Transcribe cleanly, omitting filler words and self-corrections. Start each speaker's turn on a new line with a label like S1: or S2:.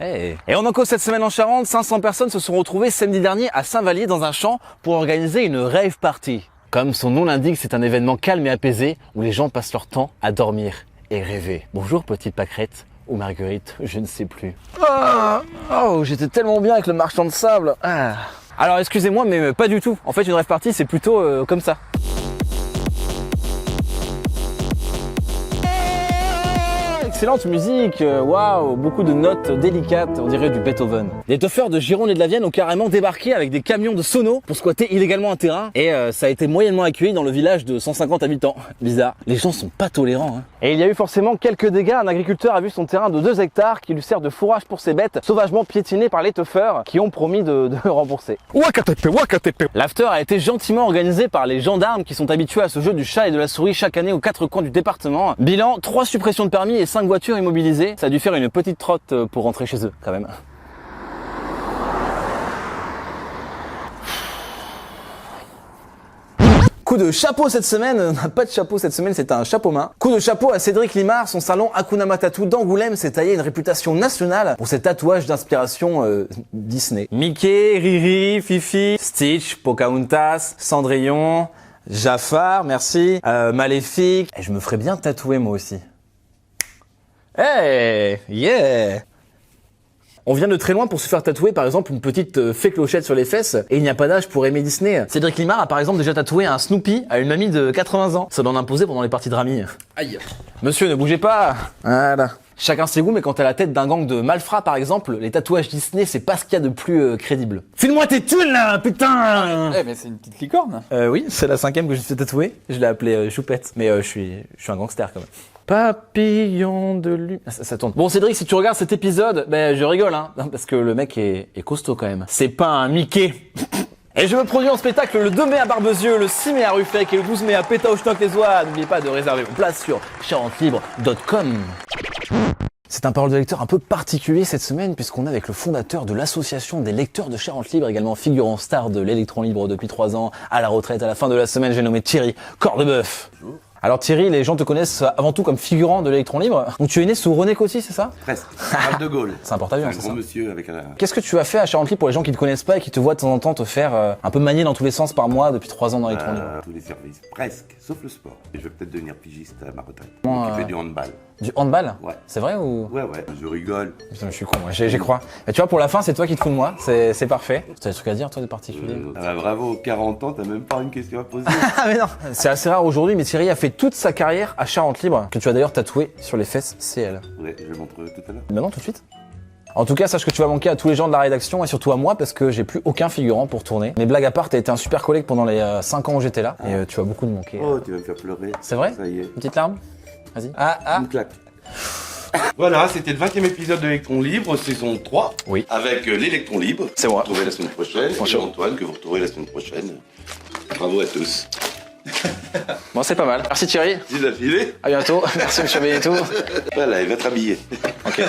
S1: Hey. Et en enco cette semaine en Charente, 500 personnes se sont retrouvées samedi dernier à Saint-Vallier dans un champ pour organiser une rave party. Comme son nom l'indique, c'est un événement calme et apaisé où les gens passent leur temps à dormir et rêver. Bonjour petite pâquerette ou Marguerite, je ne sais plus. Oh, j'étais tellement bien avec le marchand de sable. Alors excusez-moi mais pas du tout. En fait une rave party c'est plutôt comme ça. Excellente musique, waouh, beaucoup de notes délicates, on dirait du Beethoven. Les teufeurs de Gironde et de la Vienne ont carrément débarqué avec des camions de sono pour squatter illégalement un terrain et ça a été moyennement accueilli dans le village de 150 habitants. Bizarre, les gens sont pas tolérants. Et il y a eu forcément quelques dégâts, un agriculteur a vu son terrain de 2 hectares qui lui sert de fourrage pour ses bêtes, sauvagement piétiné par les teufeurs qui ont promis de rembourser. L'after a été gentiment organisé par les gendarmes qui sont habitués à ce jeu du chat et de la souris chaque année aux 4 coins du département. Bilan, 3 suppressions de permis et 5 voitures immobilisées. Ça a dû faire une petite trotte pour rentrer chez eux quand même. Coup de chapeau cette semaine, pas de chapeau cette semaine, c'est un chapeau main. Coup de chapeau à Cédric Limard, son salon Hakuna Matata d'Angoulême s'est taillé une réputation nationale pour ses tatouages d'inspiration Disney. Mickey, Riri, Fifi, Stitch, Pocahontas, Cendrillon, Jafar, merci, Maléfique. Et je me ferais bien tatouer moi aussi. Hey, yeah! On vient de très loin pour se faire tatouer par exemple une petite fée clochette sur les fesses et il n'y a pas d'âge pour aimer Disney. Cédric Limard a par exemple déjà tatoué un Snoopy à une mamie de 80 ans. Ça doit en imposer pendant les parties de rami. Aïe. Monsieur, ne bougez pas. Voilà. Chacun ses goûts, mais quand t'as la tête d'un gang de malfrats par exemple, les tatouages Disney c'est pas ce qu'il y a de plus crédible. File-moi tes thunes là, putain!
S2: Eh mais c'est une petite licorne.
S1: Oui, c'est la 5e que je me suis tatouée. Je l'ai appelée Choupette, mais je suis un gangster quand même. Papillon de lune. Ça tourne. Bon Cédric, si tu regardes cet épisode, je rigole hein, parce que le mec est costaud quand même. C'est pas un Mickey. Et je me produis en spectacle le 2 mai à Barbezieux, le 6 mai à Ruffec et le 12 mai à Pétaouchnok-les-Oies. N'oubliez pas de réserver vos places sur charentelibre.com. C'est un parole de lecteur un peu particulier cette semaine puisqu'on est avec le fondateur de l'association des lecteurs de Charente Libre, également figurant star de l'Électron Libre depuis 3 ans, à la retraite à la fin de la semaine, j'ai nommé Thierry Cordebeuf. Bonjour. Alors Thierry, les gens te connaissent avant tout comme figurant de l'Électron Libre. Donc tu es né sous René Coty, c'est ça?
S3: Presque. Charles de Gaulle.
S1: C'est un porte-avions, c'est
S3: un
S1: ça?
S3: grand monsieur avec un...
S1: Qu'est-ce que tu as fait à Charente Libre pour les gens qui te connaissent pas et qui te voient de temps en temps te faire un peu manier dans tous les sens par mois depuis 3 ans dans l'Électron Libre?
S3: Tous les services, presque, sauf le sport. Et je vais peut-être devenir pigiste à ma retraite.
S1: Moi,
S3: Qui fait du handball.
S1: Du handball?
S3: Ouais.
S1: C'est vrai ou?
S3: Ouais, je rigole.
S1: Putain, je suis con, moi, j'y crois. Mais tu vois, pour la fin, c'est toi qui te fous de moi, c'est parfait. T'as des trucs à dire, toi, de particulier?
S3: Bravo, 40 ans, t'as même pas une question à poser.
S1: Ah mais non. C'est assez rare aujourd'hui, mais Thierry a fait toute sa carrière à Charente Libre, que tu as d'ailleurs tatoué sur les fesses CL.
S3: Ouais, je le montre tout à l'heure.
S1: Maintenant, tout de suite. En tout cas, sache que tu vas manquer à tous les gens de la rédaction et surtout à moi parce que j'ai plus aucun figurant pour tourner. Mais blague à part, t'as été un super collègue pendant les 5 ans où j'étais là et tu vas beaucoup me manquer.
S3: Oh, tu vas me faire pleurer.
S1: C'est vrai?
S3: Ça y est.
S1: Une petite larme? Vas-y.
S3: Une claque. Voilà, c'était le 20e épisode de l'Électron Libre, saison 3.
S1: Oui.
S3: Avec l'Électron Libre.
S1: C'est moi.
S3: Que vous retrouverez la semaine prochaine.
S1: Bonjour.
S3: Et Antoine, que vous retrouverez la semaine prochaine. Bravo à tous.
S1: Bon, c'est pas mal. Merci Thierry.
S3: Dis d'affilée.
S1: À bientôt. Merci monsieur Benito.
S3: Voilà, il va te rhabiller.
S1: Ok.